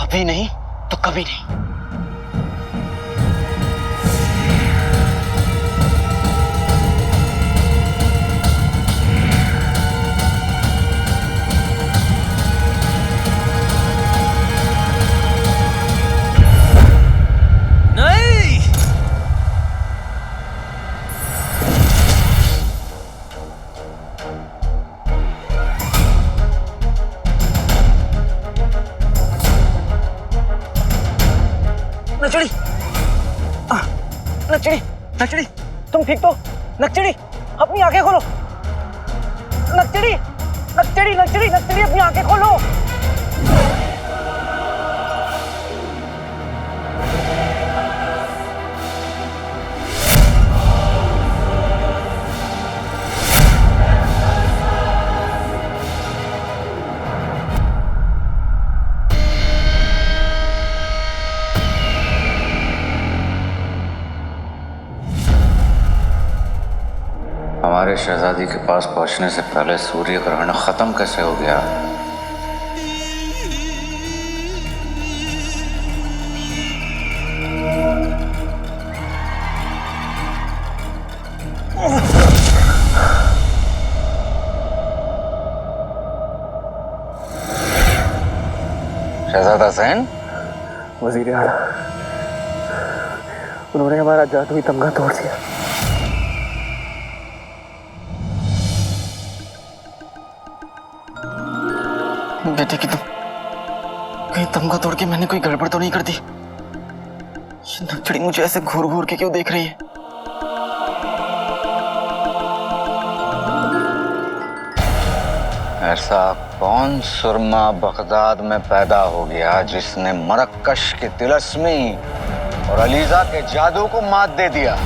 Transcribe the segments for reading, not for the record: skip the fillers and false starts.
अभी नहीं तो कभी नहीं। नहीं, नचड़ी, नचड़ी, नचड़ी, तुम ठीक तो? नचड़ी, अपनी आंखें खोलो। नचड़ी, नचड़ी, नचड़ी, नचड़ी, अपनी आंखें खोलो। हमारे शहजादी के पास पहुंचने से पहले सूर्य ग्रहण खत्म कैसे हो गया? शहजादा सैन, वजीर आला, उन्होंने हमारा जादुई तमगा तोड़ दिया। बेटे की तुम कहीं तमगा तोड़ के मैंने कोई गड़बड़ तो नहीं कर दी? ये नचड़ी मुझे ऐसे घूर घूर के क्यों देख रही है? ऐसा कौन सुरमा बगदाद में पैदा हो गया जिसने मरक्कश की तिलस्मी और अलीजा के जादू को मात दे दिया?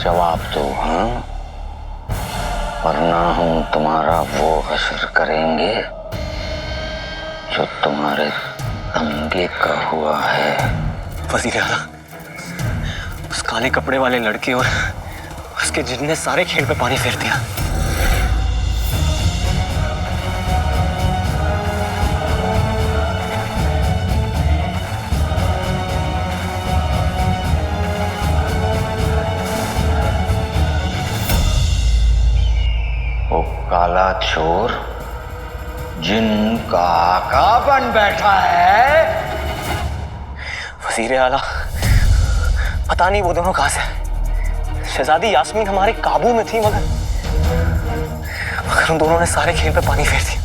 जवाब दो, हाँ? वरना हम तुम्हारा वो हश्र करेंगे जो तुम्हारे तमगे का हुआ है। वजीर आला, उस काले कपड़े वाले लड़के और उसके जिन ने सारे खेल पे पानी फेर दिया। वो काला चोर जिनका आका बन बैठा है। वजीर आला, पता नहीं वो दोनों कहां से हैं। शहजादी यास्मीन हमारे काबू में थी, मगर उन दोनों ने सारे खेल पे पानी फेर दिया।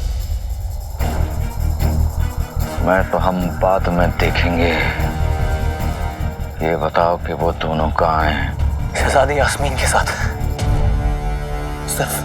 मैं तो हम बाद में देखेंगे। ये बताओ कि वो दोनों कहाँ हैं? शहजादी यास्मीन के साथ सिर्फ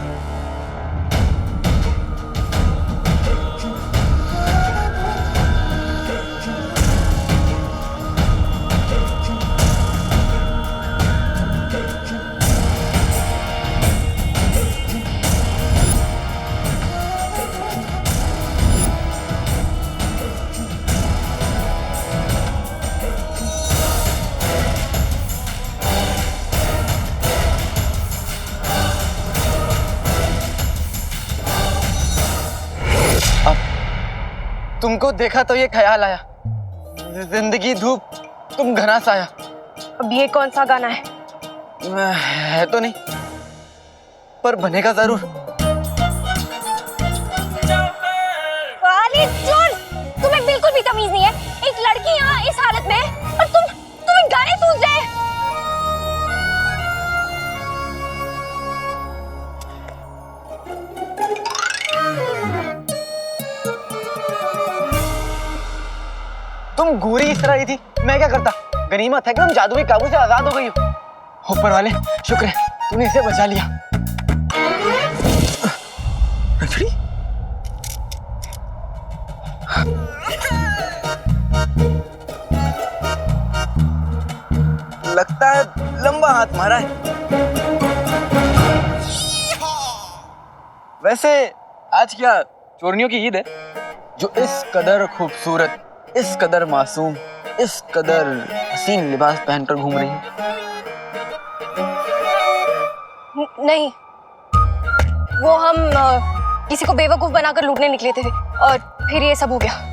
तुमको देखा तो ये ख्याल आया, जिंदगी धूप तुम घना साया। अब ये कौन सा गाना है? है तो नहीं, पर बनेगा जरूर। अरे चोर, तुम्हें बिल्कुल भी तमीज नहीं है। एक लड़की यहाँ इस हालत में है और तुम्हें गाने सूझ रहे हैं। तुम गोरी इस तरह ही थी, मैं क्या करता? गनीमत है कि तुम जादुई काबू से आजाद हो गई हो। ऊपर वाले शुक्र है तूने इसे बचा लिया। नचड़ी, लगता है लंबा हाथ मारा है। वैसे आज क्या चोरनियों की ईद है, जो इस कदर खूबसूरत, इस कदर मासूम, इस कदर हसीन लिबास पहनकर घूम रही है? नहीं, वो हम किसी को बेवकूफ बनाकर लूटने निकले थे और फिर ये सब हो गया।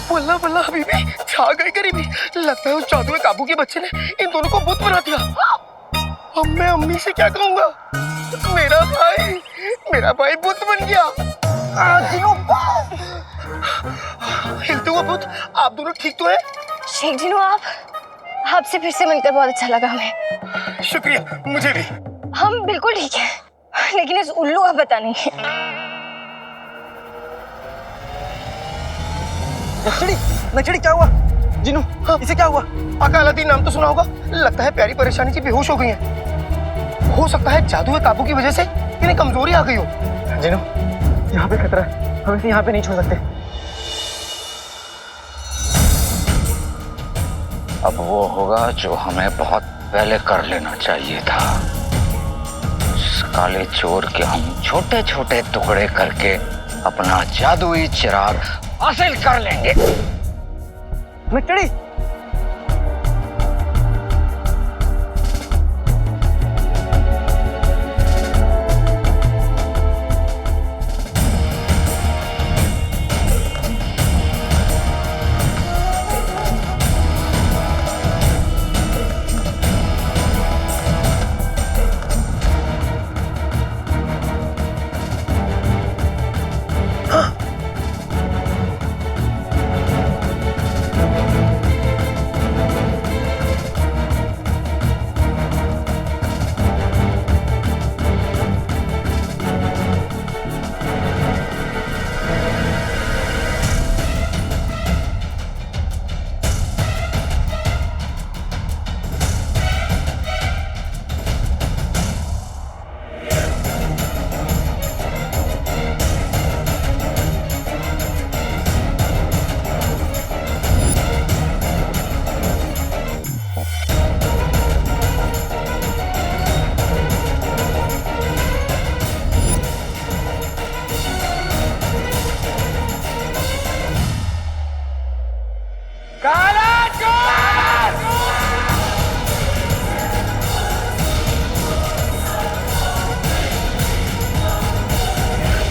बल्ला बल्ला हबीबी, छा गई गरीबी। लगता है उस जादू के काबू के बच्चे ने इन दोनों को बुत बना दिया। अब मैं अम्मी से क्या कहूँगा? मेरा भाई बुत बन गया। हिलते हुआ बुत, आप दोनों ठीक तो है? शेख जिनू, आपसे फिर से मिलकर बहुत अच्छा लगा हमें। शुक्रिया, मुझे भी। हम बिल्कुल ठीक है, लेकिन इस उल्लू का पता नहीं। नक्सड़ी क्या हुआ? जिनू, इसे क्या हुआ? आका अलादीन नाम तो सुना होगा। लगता है प्यारी परेशानी से बेहोश हो गई हैं। हो सकता है जादू के काबू की वजह से इन्हें कमजोरी आ गई हो। जिनू, यहाँ पे खतरा है, हम इसे यहाँ पे नहीं छोड़ सकते। अब वो होगा जो हमें बहुत पहले कर लेना चाहिए था। उस काले चोर के हम छोटे छोटे टुकड़े करके अपना जादुई चिराग हासिल कर लेंगे। नक्सड़ी,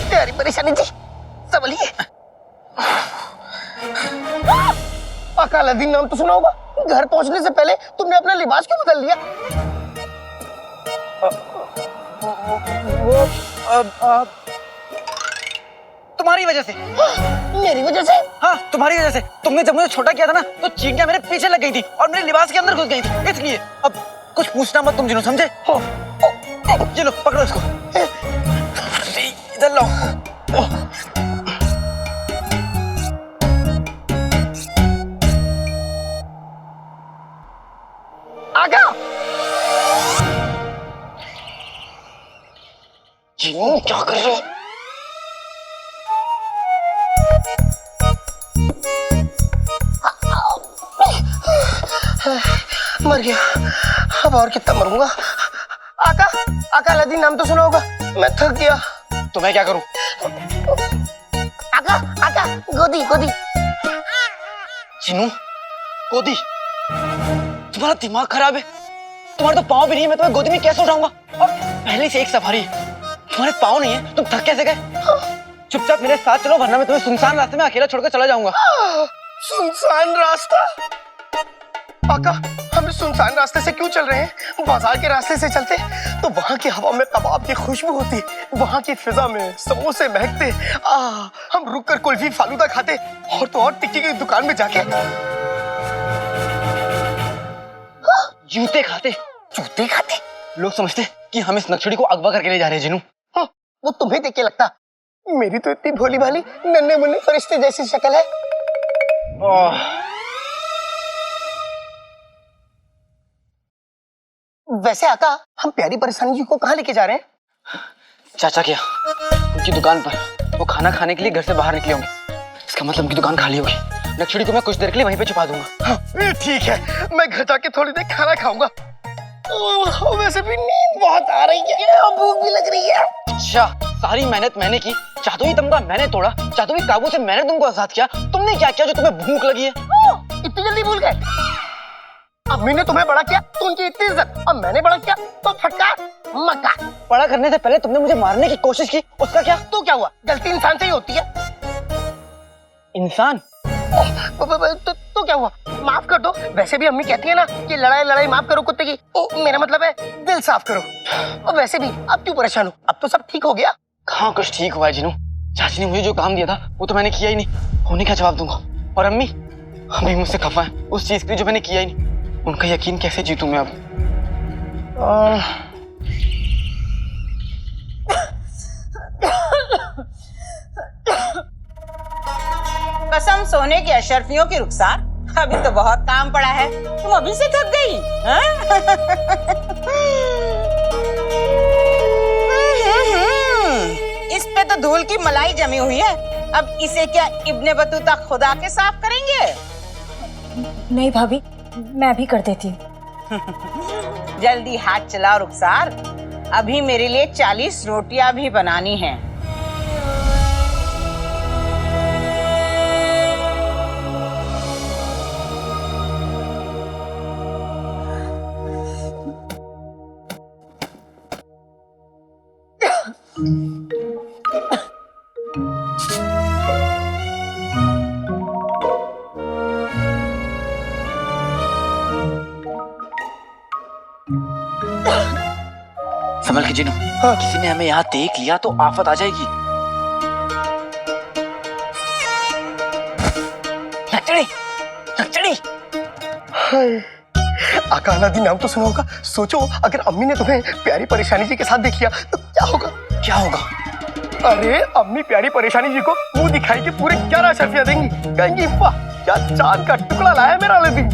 प्यारी परेशानी जी, संभलिए। आका अलादीन नाम तो सुना होगा। घर पहुंचने से पहले तुमने अपना लिबास क्यों बदल लिया? वो तुम्हारी वजह से। मेरी वजह से? हाँ, तुम्हारी वजह से। तुमने जब मुझे छोटा किया था ना, तो चींटियां मेरे पीछे लग गई थी और मेरे लिबास के अंदर घुस गई थी, इसलिए। अब कुछ पूछना मत तुम, जिन्हों, समझे? ये लो, पकड़ो इसको। इधर लो। आका! जिन्हों, क्या कर रहे हो? मर गया। अब और कितना मरूंगा? आका, आका अलादीन नाम तो सुना होगा। मैं थक गया। तो मैं क्या करूं? आका, आका, गोदी, गोदी। जिनू, गोदी? तुम्हारा दिमाग खराब है? तुम्हारे तो पाँव भी नहीं है, मैं तुम्हें गोदी में कैसे उठाऊंगा? और पहले से एक सफारी है, तुम्हारे पाँव नहीं है, तुम थक कैसे गए? चुपचाप मेरे साथ चलो, वरना मैं तुम्हें सुनसान रास्ते में अकेला छोड़कर चला जाऊंगा। सुनसान रास्ता? आका, हम इस सुनसान रास्ते से क्यों चल रहे हैं? बाजार के रास्ते से चलते तो वहाँ की हवा में कबाब की खुशबू होती, वहाँ की फिजा में समोसे महकते। हम रुक कर कुल्फी फालूदा खाते, और तो और टिक्की की दुकान में जाके जूते खाते। जूते खाते? लोग समझते कि हम इस नक्सड़ी को अगवा करके ले जा रहे हैं। जिनू, वो तुम्हें देख के लगता मेरी तो इतनी भोली भाली नन्हे मुन्ने फरिश्ते जैसी शक्ल है। वैसे आका, हम प्यारी परेशानी जी को कहाँ लेके जा रहे हैं? चाचा क्या उनकी दुकान पर। वो खाना खाने के लिए घर से बाहर निकले होंगे। इसका मतलब उनकी दुकान खाली होगी। नक्शड़ी को मैं कुछ देर के लिए वहीं पे छुपा दूंगा। हाँ, ठीक है, मैं घर जाके थोड़ी देर खाना खाऊंगा। वैसे भी नींद बहुत आ रही है और भूख भी लग रही है। अच्छा, सारी मेहनत मैंने की, जादुई तमगा मैंने तोड़ा, जादुई काबू से मैंने तुमको आजाद किया। तुमने क्या किया जो तुम्हें भूख लगी है? इतनी जल्दी भूल गए? अम्मी ने तुम्हें बड़ा किया तो उनकी इतनी इज्जत, अब मैंने बड़ा किया तो फटकार मक्का। बड़ा करने से पहले तुमने मुझे मारने की कोशिश की, उसका क्या? तो क्या हुआ? गलती इंसान से ही होती है। इंसान? तो क्या हुआ? माफ कर दो। वैसे भी अम्मी कहती है ना कि लड़ाई लड़ाई माफ करो कुत्ते की। ओ, मेरा मतलब है दिल साफ करो। और वैसे भी अब क्यों परेशान हो? अब तो सब ठीक हो गया। कहाँ कुछ ठीक हुआ है जिनू। चाची ने मुझे जो काम दिया था वो तो मैंने किया ही नहीं। होने का जवाब दूंगा। और अम्मी मुझसे खफा है उस चीज के लिए जो मैंने किया ही नहीं। उनका यकीन कैसे जीतूं मैं अब? कसम सोने की अशरफियों की रुखसार, अभी तो बहुत काम पड़ा है। तुम अभी से थक गई? इस पे तो धूल की मलाई जमी हुई है। अब इसे क्या इब्ने बतूता खुदा के साफ करेंगे? नहीं भाभी, मैं भी कर देती हूँ। जल्दी हाथ चलाओ रुखसार, अभी मेरे लिए 40 रोटियां भी बनानी हैं। संभल के जिनू। हाँ। किसी ने हमें यहाँ देख लिया तो आफत आ जाएगी। नक्चड़ी, नक्चड़ी। हाय, आका अलादीन नाम तो सुना होगा। सोचो अगर अम्मी ने तुम्हें प्यारी परेशानी जी के साथ देख लिया तो क्या होगा? क्या होगा? अरे अम्मी प्यारी परेशानी जी को मुंह दिखाई के पूरे 11 शर्फियां देंगी। कहेंगी वाह क्या चांद का टुकड़ा लाया मेरा अलादीन।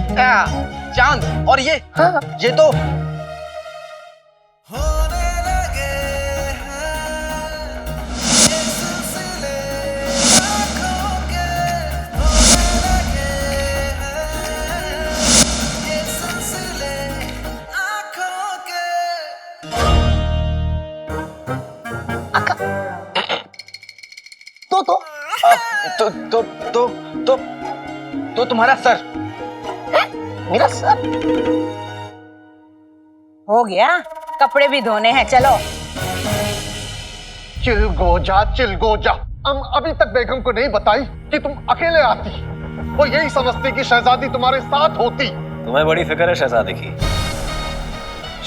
चांद? और ये? हाँ। ये तो तो तुम्हारा सर। मेरा सर? हो गया, कपड़े भी धोने हैं, चलो। चिलगोजा, हम अभी तक बेगम को नहीं बताई कि तुम अकेले आती। वो यही समझती कि शहजादी तुम्हारे साथ होती। तुम्हें बड़ी फिक्र है शहजादी की।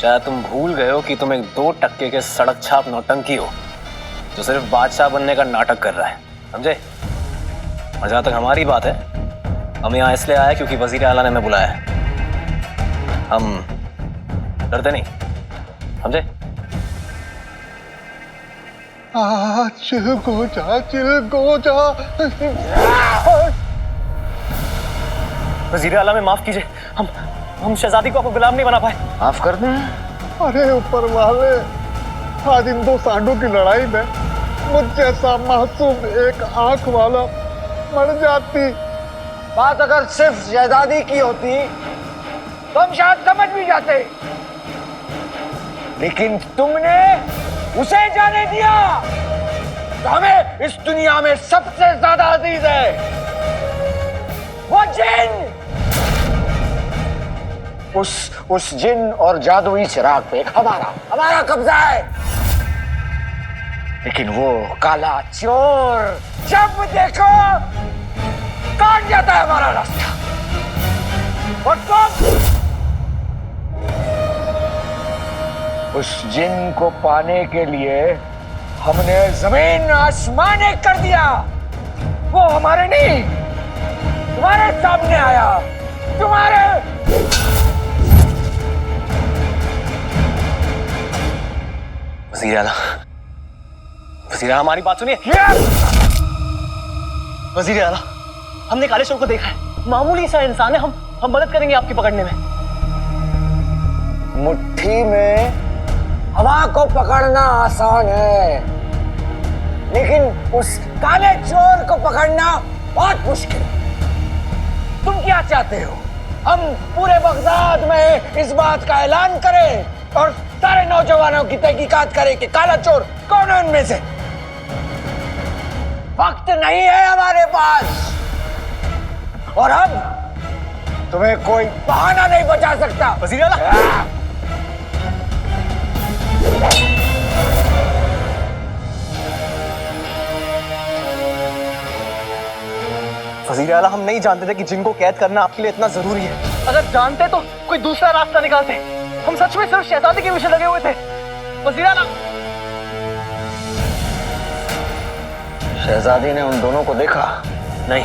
शायद तुम भूल गए हो कि तुम एक 2 टक्के के सड़क छाप नौटंकी हो जो सिर्फ बादशाह बनने का नाटक कर रहा है, समझे? और जहां तक हमारी बात है, हम यहाँ इसलिए आए क्योंकि वजीर आला ने हमें बुलाया है। हम डरते नहीं, समझे? चिलगोजा। वजीर आला में माफ कीजिए, हम शहजादी को आपको गुलाम नहीं बना पाए। माफ कर दें। अरे ऊपर वाले, आज इन 2 सांडों की लड़ाई में मुझ जैसा मासूम एक आंख वाला मर जाती। बात अगर सिर्फ शहजादी की होती तो हम शायद समझ भी जाते, लेकिन तुमने उसे जाने दिया तो हमें इस दुनिया में सबसे ज्यादा अजीज है वो जिन। उस जिन और जादुई चिराग पे हमारा कब्जा है, लेकिन वो काला चोर जब देखो काट जाता है हमारा रास्ता। और तुम उस जिन को पाने के लिए हमने जमीन आसमान एक कर दिया। वो हमारे नहीं, तुम्हारे सामने आया। तुम्हारे वजीर आला हमारी बात सुनिए। वजीर आला, हमने काले चोर को देखा है, मामूली सा इंसान है, हम मदद करेंगे आपकी पकड़ने में। मुट्ठी में हवा को पकड़ना आसान है, लेकिन उस काले चोर को पकड़ना बहुत मुश्किल। तुम क्या चाहते हो? हम पूरे बगदाद में इस बात का ऐलान करें और सारे नौजवानों की तहकीकात करें कि काला चोर कौन है उनमें से? वक्त नहीं है हमारे पास, और अब तुम्हें कोई बहाना नहीं बचा सकता। वजीर आला, वजीर आला, हम नहीं जानते थे कि जिनको कैद करना आपके लिए इतना जरूरी है। अगर जानते तो कोई दूसरा रास्ता निकालते। हम सच में सिर्फ शहजादी के पीछे लगे हुए थे। वजीर आला, शहजादी ने उन दोनों को देखा? नहीं,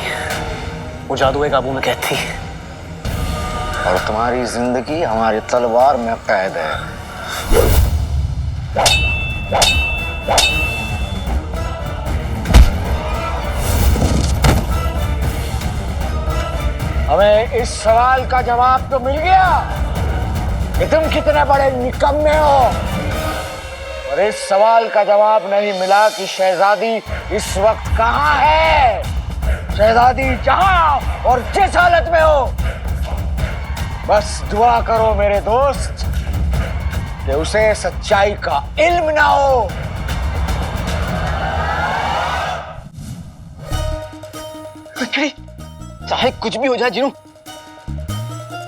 वो जादू के काबू में कैद थी। और तुम्हारी जिंदगी हमारी तलवार में कैद है। हमें इस सवाल का जवाब तो मिल गया कि तुम कितने बड़े निकम्मे हो, और इस सवाल का जवाब नहीं मिला कि शहजादी इस वक्त कहाँ है। शहजादी जहां और जिस हालत में हो, बस दुआ करो मेरे दोस्त कि उसे सच्चाई का इल्म ना हो। चाहे कुछ भी हो जाए जिनू,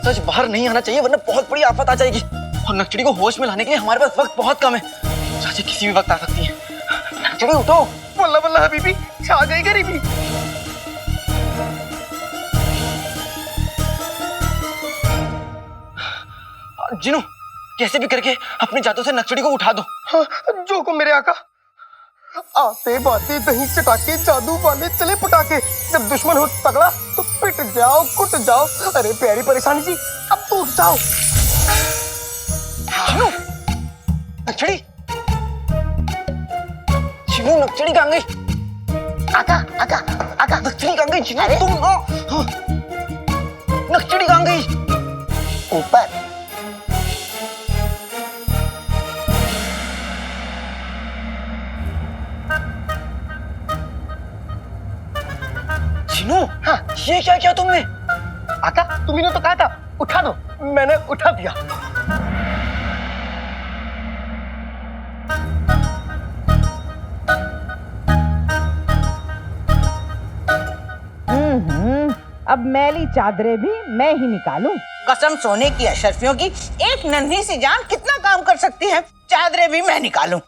सच बाहर नहीं आना चाहिए, वरना बहुत बड़ी आफत आ जाएगी। और नक्चड़ी को होश में लाने के लिए हमारे पास वक्त बहुत कम है। चाची किसी भी वक्त आ सकती है। नक्चड़ी उठो। वल्ला वल्ला हबीबी, छा गई गरीबी। जिनू, कैसे भी करके अपने जादू से नक्चड़ी को उठा दो। हाँ, जो को मेरे आका। आते बाते दही चटाके, जादू वाले चले पटाके। जब दुश्मन हो तगड़ा तो पिट जाओ, कुट जाओ। अरे प्यारी परेशानी जी, अब तो उठ जाओ। जिनू, नक्चड़ी, जिनू, नक्चड़ी कहाँ गई? आका आका आका, नक्चड़ी कहाँ गई? जिनू तुम, हाँ, नक्चड़ी कहाँ गई? ऊपर। जिनू, हाँ, ये क्या किया तुमने? आका, तुम्ही ने तो कहा था उठा दो, मैंने उठा दिया। अब मैली चादरें भी मैं ही निकालूं। कसम सोने की अशरफियों की, एक नन्ही सी जान कितना काम कर सकती है। चादरें भी मैं निकालूं।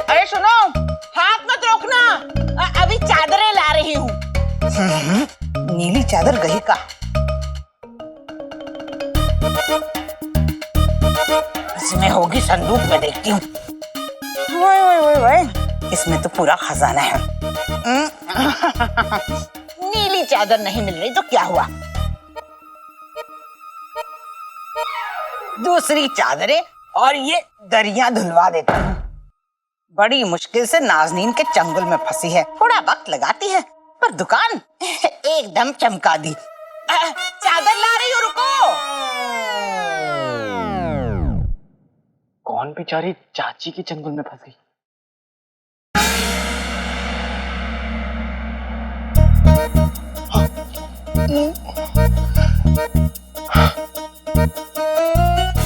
अरे सुनो, हाथ मत रोकना, अभी चादरें ला रही हूँ। नीली चादर गई का। इसमें होगी, संदूक में देखती हूँ। वही वही वही वही, इसमें तो पूरा खजाना है। नीली चादर नहीं मिल रही तो क्या हुआ, दूसरी चादरें और ये दरिया धुलवा देता हूँ। बड़ी मुश्किल से नाज़नीन के चंगुल में फंसी है, थोड़ा वक्त लगाती है, पर दुकान एकदम चमका दी। चादर ला रही हो, रुको। कौन बेचारी चाची के चंगुल में फंस गई?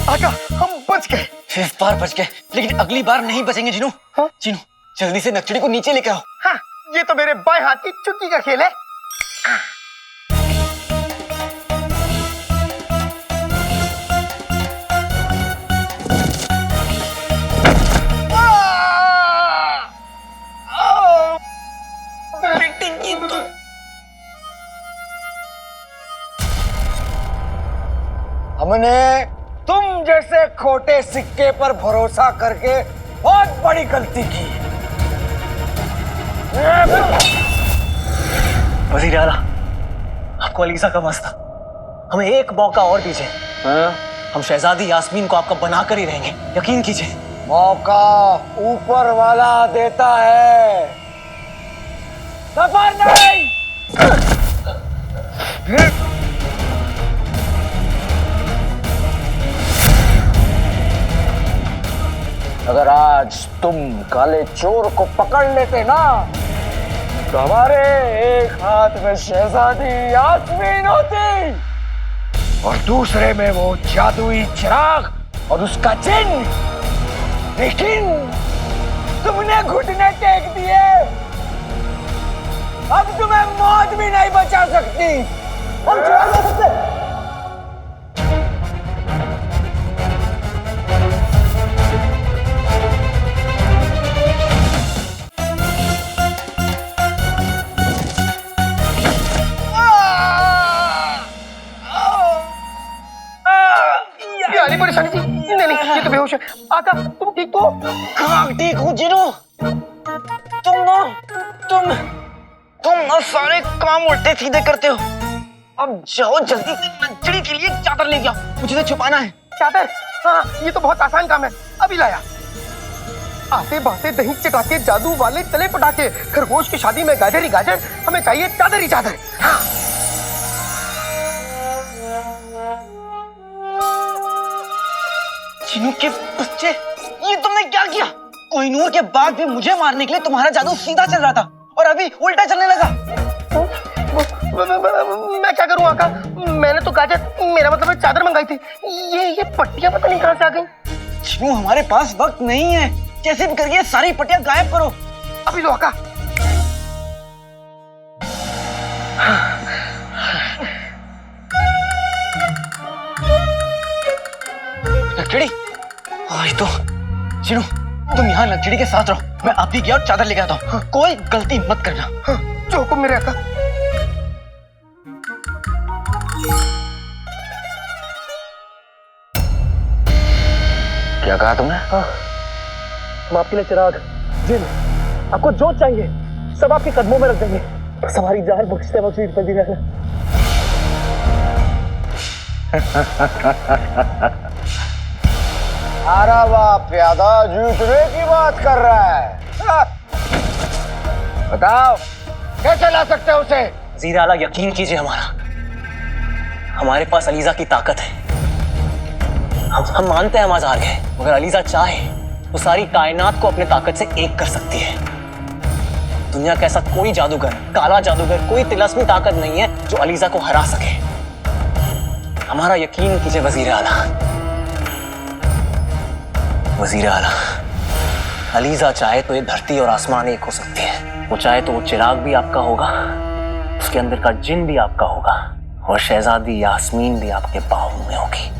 आका, हम बच गए। इस बार बच गए, लेकिन अगली बार नहीं बचेंगे जिनू। हाँ? जिनू, जल्दी से नक्चड़ी को नीचे लेकर आओ। हाँ, ये तो मेरे बाएं हाथ की चुटकी का खेल है। हमने तुम जैसे खोटे सिक्के पर भरोसा करके बहुत बड़ी गलती की। वजीर आला, आपको अलीसा का वास्ता, हमें एक मौका और दीजिए। हाँ? हम शहजादी यास्मीन को आपका बनाकर ही रहेंगे, यकीन कीजिए। मौका ऊपर वाला देता है, सफर नहीं। अगर आज तुम काले चोर को पकड़ लेते ना, तो हमारे एक हाथ में शहजादी यास्मीन होती और दूसरे में वो जादुई चिराग और उसका चिन्ह। लेकिन तुमने घुटने टेक दिए, अब तुम्हें मौत भी नहीं बचा सकती। हम चुरा नहीं सकते। ये परेशानी थी। नहीं, ये तो बेहोश है। आका, तुम ठीक तो? हाँ ठीक हूँ जिनू। तुम ना सारे काम उल्टे सीधे करते हो। अब जाओ जल्दी से नचड़ी के लिए चादर ले आओ, मुझे तो छुपाना है। चादर? हाँ, ये तो बहुत आसान काम है, अभी लाया। आते बाते दही चटाके जादू वाले तले पटाके, खरगोश की शादी में गाजर ही गाजर, हमें चाहिए चादर ही चादर। हाँ। चिनू के बच्चे, ये तुमने क्या किया? कोहिनूर के बाद भी मुझे मारने के लिए तुम्हारा जादू सीधा चल रहा था और अभी उल्टा चलने लगा। मैं क्या करूं आका? मैंने तो गाजर, मेरा मतलब है चादर मंगाई थी। ये पट्टियां पता नहीं कहां से आ गई। चिनू हमारे पास वक्त नहीं है, कैसे भी करके सारी पट्टियां गायब करो। अभी लो आका। लकड़ी, आज तो चिनू तुम यहाँ लकड़ी के साथ रहो, मैं आप ही गया और चादर लेके आता हूँ। कोई गलती मत करना। हाँ, जो हुक्म मेरे आका। क्या कहा तुमने? हाँ, हम आपके लिए चिराग, जिन, आपको जो चाहिए सब आपके कदमों में रख देंगे। बस हमारी जान बख्शते वजीर बंदी रहना। अरे वाह, प्यादा जूतने की बात कर रहा है। बताओ कैसे ला सकते हो उसे? वज़ीर आला यकीन कीजिए, हमारे पास अलीजा की ताकत है। हम मानते हैं हम आज हार गए, मगर अलीजा चाहे तो सारी कायनात को अपने ताकत से एक कर सकती है। दुनिया का ऐसा कोई जादूगर, काला जादूगर, कोई तिलस्मी ताकत नहीं है जो अलीजा को हरा सके। हमारा यकीन कीजिए वज़ीर आला। वज़ीर आला, अलीजा चाहे तो ये धरती और आसमान एक हो सकती है। वो चाहे तो वो चिराग भी आपका होगा, उसके अंदर का जिन भी आपका होगा, और शहजादी यास्मीन भी आपके पाँव में होगी।